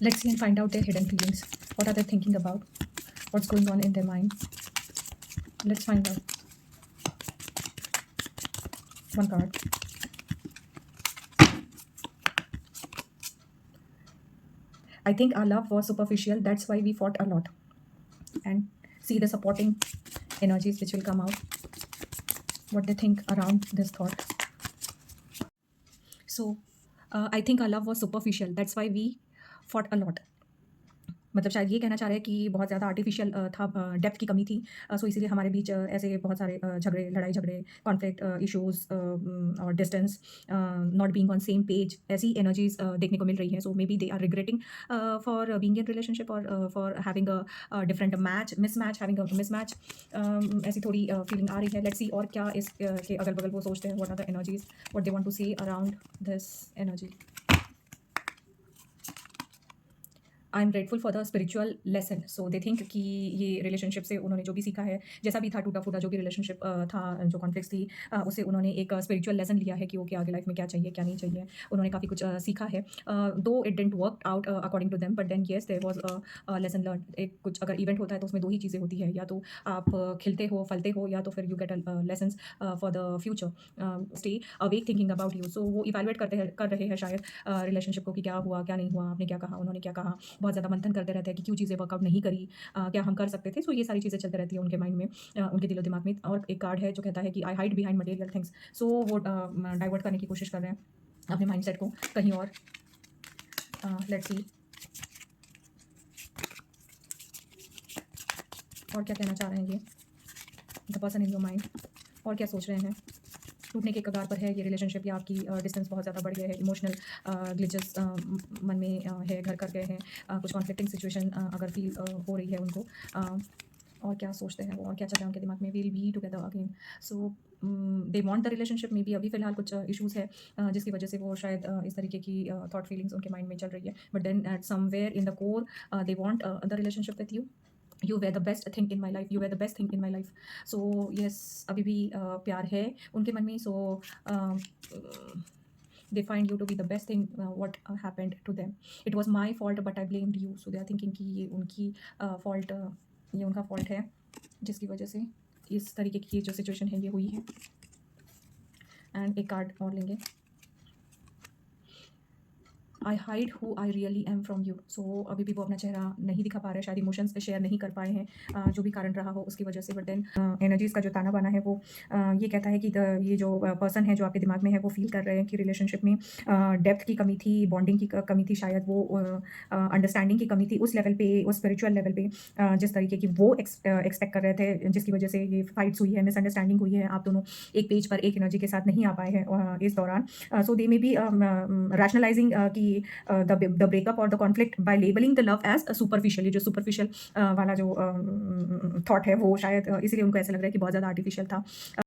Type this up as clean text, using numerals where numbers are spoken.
Let's see and find out their hidden feelings. What are they thinking about? What's going on in their mind? Let's find out. One card. I think our love was superficial. That's why we fought a lot. And see the supporting energies which will come out. What they think around this thought. So, I think our love was superficial. That's why we fought a lot. मतलब शायद ये कहना चाह रहे हैं कि बहुत ज़्यादा आर्टिफिशियल था, डेप्थ की कमी थी। सो इसीलिए हमारे बीच ऐसे बहुत सारे झगड़े, लड़ाई झगड़े, कॉन्फ्लिक्ट, इश्यूज़ और distance, not being on same page, ऐसी एनर्जीज़ देखने को मिल रही हैं। So maybe they are regretting for being in relationship और for having a different match, mismatch, having a mismatch. ऐसी थोड़ी फीलिंग आ रही है। लेट्स सी और क्या इस के अगल-बगल वो सोचते हैं, what are the energies, what they want to say around this energy. I am grateful for the spiritual lesson. So they think कि ये रिलेशनशिप से उन्होंने जो भी सीखा है, जैसा भी था टूटा-फूटा जो भी रिलेशनशिप था, जो कॉन्फ्लिक्ट्स थी, उससे उन्होंने एक स्पिरिचुअल लेसन लिया है कि ओके आगे लाइफ में क्या चाहिए, क्या नहीं चाहिए। उन्होंने काफ़ी कुछ सीखा है। Though it didn't work out according to them, but then yes there was a lesson learned. एक कुछ अगर इवेंट होता है तो उसमें 2 ही चीज़ें होती है, या तो आप खिलते हो, फलते हो, या तो फिर you get lessons for the future. Stay awake thinking about you. So वो इवैल्यूएट कर रहे हैं शायद रिलेशनशिप को कि क्या हुआ, क्या नहीं हुआ, आपने क्या कहा, उन्होंने क्या कहा। बहुत ज़्यादा मंथन करते रहते हैं कि क्यों चीज़ें वर्कआउट नहीं करी, क्या हम कर सकते थे। सो ये सारी चीज़ें चलती रहती है उनके माइंड में, उनके दिलो दिमाग में। और एक कार्ड है जो कहता है कि I hide behind material things. So वो डाइवर्ट करने की कोशिश कर रहे हैं अपने माइंडसेट को कहीं और। लेट्स सी और क्या कहना चाह रहे हैं ये the person in your mind, और क्या सोच रहे हैं। टूटने के कगार पर है ये रिलेशनशिप, या आपकी डिस्टेंस बहुत ज़्यादा बढ़ गया है, इमोशनल ग्लिचेस मन में है, घर कर गए हैं, कुछ कॉन्फ्लिक्टिंग सिचुएशन अगर फील हो रही है उनको। और क्या सोचते हैं वो, और क्या चल रहा है उनके दिमाग में। Will be together again. So they want the relationship. May be अभी फ़िलहाल कुछ इश्यूज़ है जिसकी वजह से वो शायद इस तरीके की थॉट फीलिंग्स उनके माइंड में चल रही है। But then at somewhere in the core they want the relationship with you. You were the best thing in my life, you were the best thing in my life. So yes, अभी भी प्यार है उनके मन में। सो they find you to be the best thing what happened to them. It was my fault but I blamed you. So they are thinking कि ये उनकी fault, ये उनका fault है जिसकी वजह से इस तरीके की जो सिचुएशन है ये हुई है। एंड एक कार्ड और लेंगे। I hide who I really am from you. So अभी भी वो अपना चेहरा नहीं दिखा पा रहे, शायद इमोशंस शेयर नहीं कर पाए हैं, जो भी कारण रहा हो उसकी वजह से। बट देन एनर्जीज़ का जो ताना बाना है वो ये कहता है कि ये जो पर्सन है जो आपके दिमाग में है वो फील कर रहे हैं कि रिलेशनशिप में डेप्थ की कमी थी, बॉन्डिंग की कमी थी, शायद वो अंडरस्टैंडिंग की कमी थी उस लेवल पे, उस स्पिरिचुअल लेवल पे, जिस तरीके की वो एक्सपेक्ट कर रहे थे, जिसकी वजह से ये फाइट्स हुई है, मिसअंडरस्टैंडिंग हुई है। आप दोनों एक पेज पर एक एनर्जी के साथ नहीं आ पाए हैं इस दौरान। सो दे मे बी रैशनलाइजिंग कि the breakup or the conflict by labeling the love as superficial। ये जो superficial वाला जो थॉट है वो शायद इसीलिए उनको ऐसा लग रहा है कि बहुत ज़्यादा आर्टिफिशियल था।